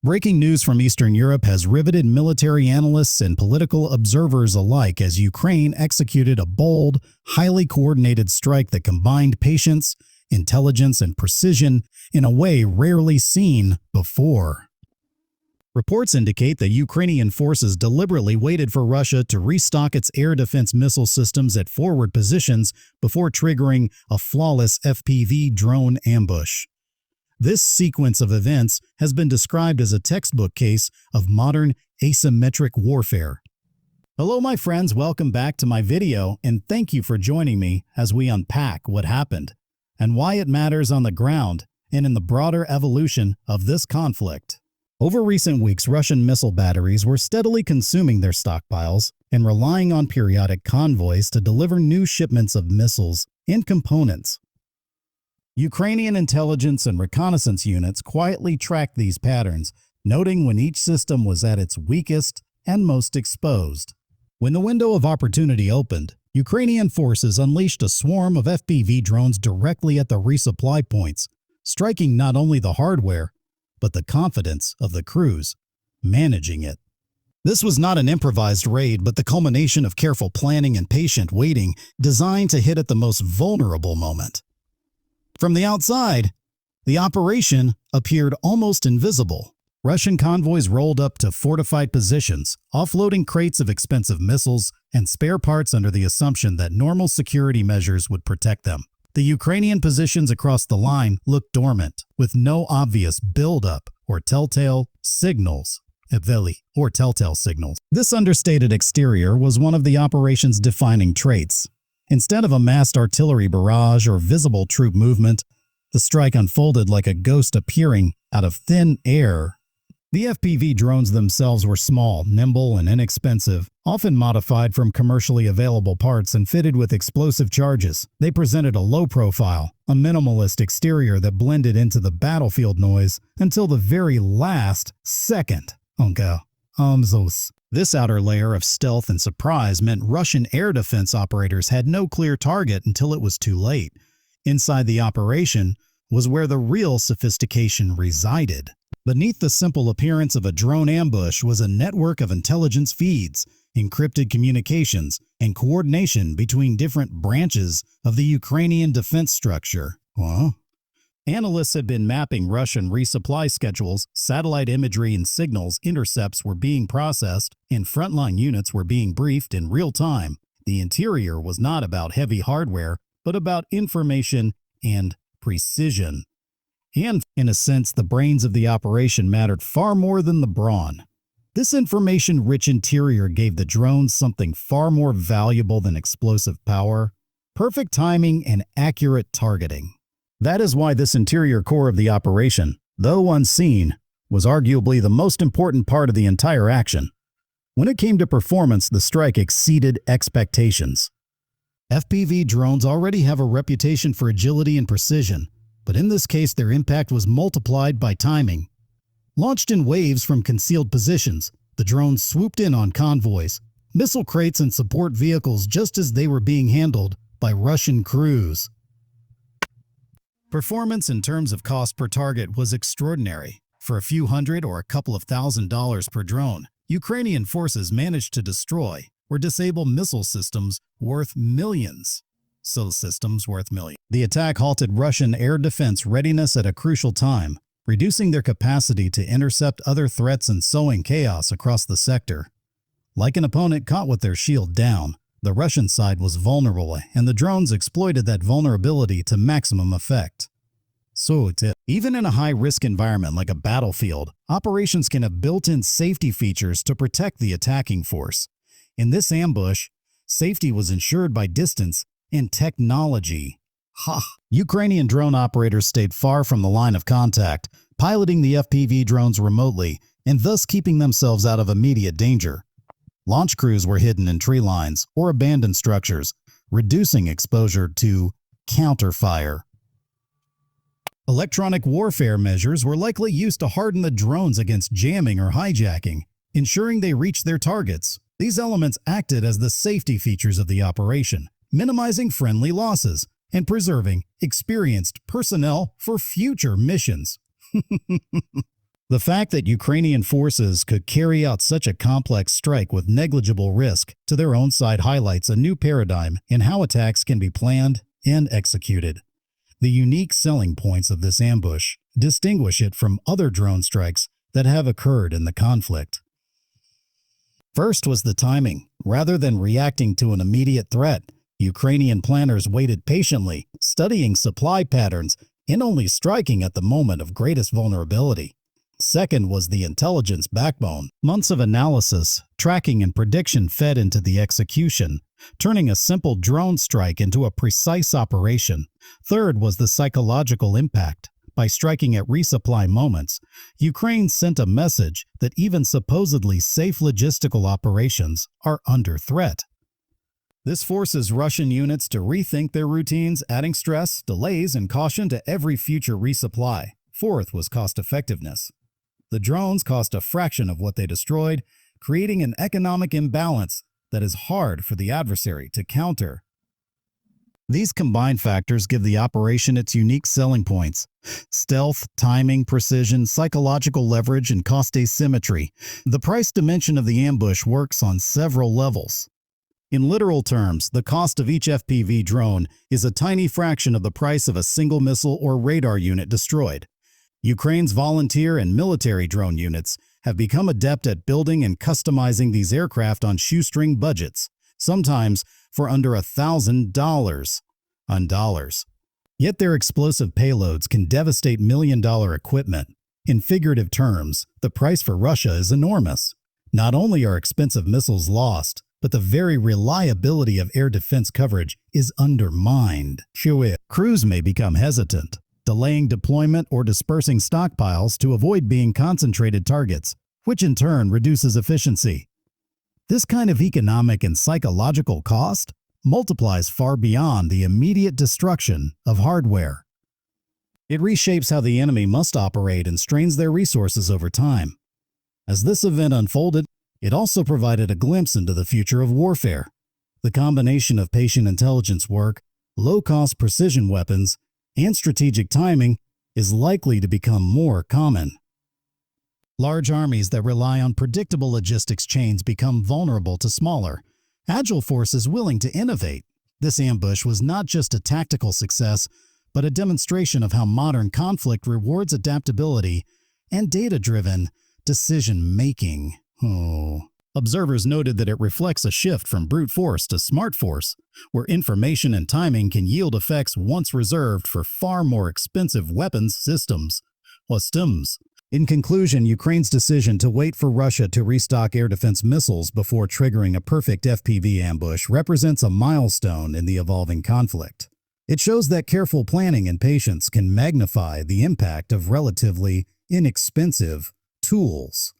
Breaking news from Eastern Europe has riveted military analysts and political observers alike as Ukraine executed a bold, highly coordinated strike that combined patience, intelligence, and precision in a way rarely seen before. Reports indicate that Ukrainian forces deliberately waited for Russia to restock its air defense missile systems at forward positions before triggering a flawless FPV drone ambush. This sequence of events has been described as a textbook case of modern asymmetric warfare. Hello my friends, welcome back to my video and thank you for joining me as we unpack what happened and why it matters on the ground and in the broader evolution of this conflict. Over recent weeks, Russian missile batteries were steadily consuming their stockpiles and relying on periodic convoys to deliver new shipments of missiles and components. Ukrainian intelligence and reconnaissance units quietly tracked these patterns, noting when each system was at its weakest and most exposed. When the window of opportunity opened, Ukrainian forces unleashed a swarm of FPV drones directly at the resupply points, striking not only the hardware, but the confidence of the crews managing it. This was not an improvised raid, but the culmination of careful planning and patient waiting designed to hit at the most vulnerable moment. From the outside, the operation appeared almost invisible. Russian convoys rolled up to fortified positions, offloading crates of expensive missiles and spare parts under the assumption that normal security measures would protect them. The Ukrainian positions across the line looked dormant, with no obvious buildup or telltale signals. This understated exterior was one of the operation's defining traits. Instead of a massed artillery barrage or visible troop movement, the strike unfolded like a ghost appearing out of thin air. The FPV drones themselves were small, nimble, and inexpensive, often modified from commercially available parts and fitted with explosive charges. They presented a low profile, a minimalist exterior that blended into the battlefield noise until the very last second. This outer layer of stealth and surprise meant Russian air defense operators had no clear target until it was too late. Inside the operation was where the real sophistication resided. Beneath the simple appearance of a drone ambush was a network of intelligence feeds, encrypted communications, and coordination between different branches of the Ukrainian defense structure. Analysts had been mapping Russian resupply schedules, satellite imagery and signals intercepts were being processed, and frontline units were being briefed in real time. The interior was not about heavy hardware, but about information and precision. And, in a sense, the brains of the operation mattered far more than the brawn. This information-rich interior gave the drones something far more valuable than explosive power: perfect timing and accurate targeting. That is why this interior core of the operation, though unseen, was arguably the most important part of the entire action. When it came to performance, the strike exceeded expectations. FPV drones already have a reputation for agility and precision, but in this case their impact was multiplied by timing. Launched in waves from concealed positions, the drones swooped in on convoys, missile crates and support vehicles just as they were being handled by Russian crews. Performance in terms of cost per target was extraordinary. For a few hundred or a couple of $1,000s per drone, Ukrainian forces managed to destroy or disable missile systems worth millions. The attack halted Russian air defense readiness at a crucial time, reducing their capacity to intercept other threats and sowing chaos across the sector. Like an opponent caught with their shield down, the Russian side was vulnerable, and the drones exploited that vulnerability to maximum effect. Even in a high-risk environment like a battlefield, operations can have built-in safety features to protect the attacking force. In this ambush, safety was ensured by distance and technology. Ukrainian drone operators stayed far from the line of contact, piloting the FPV drones remotely and thus keeping themselves out of immediate danger. Launch crews were hidden in tree lines or abandoned structures, reducing exposure to counterfire. Electronic warfare measures were likely used to harden the drones against jamming or hijacking, ensuring they reached their targets. These elements acted as the safety features of the operation, minimizing friendly losses and preserving experienced personnel for future missions. The fact that Ukrainian forces could carry out such a complex strike with negligible risk to their own side highlights a new paradigm in how attacks can be planned and executed. The unique selling points of this ambush distinguish it from other drone strikes that have occurred in the conflict. First was the timing. Rather than reacting to an immediate threat, Ukrainian planners waited patiently, studying supply patterns and only striking at the moment of greatest vulnerability. Second was the intelligence backbone. Months of analysis, tracking, and prediction fed into the execution, turning a simple drone strike into a precise operation. Third was the psychological impact. By striking at resupply moments, Ukraine sent a message that even supposedly safe logistical operations are under threat. This forces Russian units to rethink their routines, adding stress, delays, and caution to every future resupply. Fourth was cost-effectiveness. The drones cost a fraction of what they destroyed, creating an economic imbalance that is hard for the adversary to counter. These combined factors give the operation its unique selling points: stealth, timing, precision, psychological leverage, and cost asymmetry. The price dimension of the ambush works on several levels. In literal terms, the cost of each FPV drone is a tiny fraction of the price of a single missile or radar unit destroyed. Ukraine's volunteer and military drone units have become adept at building and customizing these aircraft on shoestring budgets, sometimes for under $1,000. Yet their explosive payloads can devastate million-dollar equipment. In figurative terms, the price for Russia is enormous. Not only are expensive missiles lost, but the very reliability of air defense coverage is undermined. Crews may become hesitant, delaying deployment or dispersing stockpiles to avoid being concentrated targets, which in turn reduces efficiency. This kind of economic and psychological cost multiplies far beyond the immediate destruction of hardware. It reshapes how the enemy must operate and strains their resources over time. As this event unfolded, it also provided a glimpse into the future of warfare. The combination of patient intelligence work, low-cost precision weapons, and strategic timing is likely to become more common. Large armies that rely on predictable logistics chains become vulnerable to smaller, agile forces willing to innovate. This ambush was not just a tactical success, but a demonstration of how modern conflict rewards adaptability and data-driven decision-making. Observers noted that it reflects a shift from brute force to smart force, where information and timing can yield effects once reserved for far more expensive weapons systems. In conclusion, Ukraine's decision to wait for Russia to restock air defense missiles before triggering a perfect FPV ambush represents a milestone in the evolving conflict. It shows that careful planning and patience can magnify the impact of relatively inexpensive tools.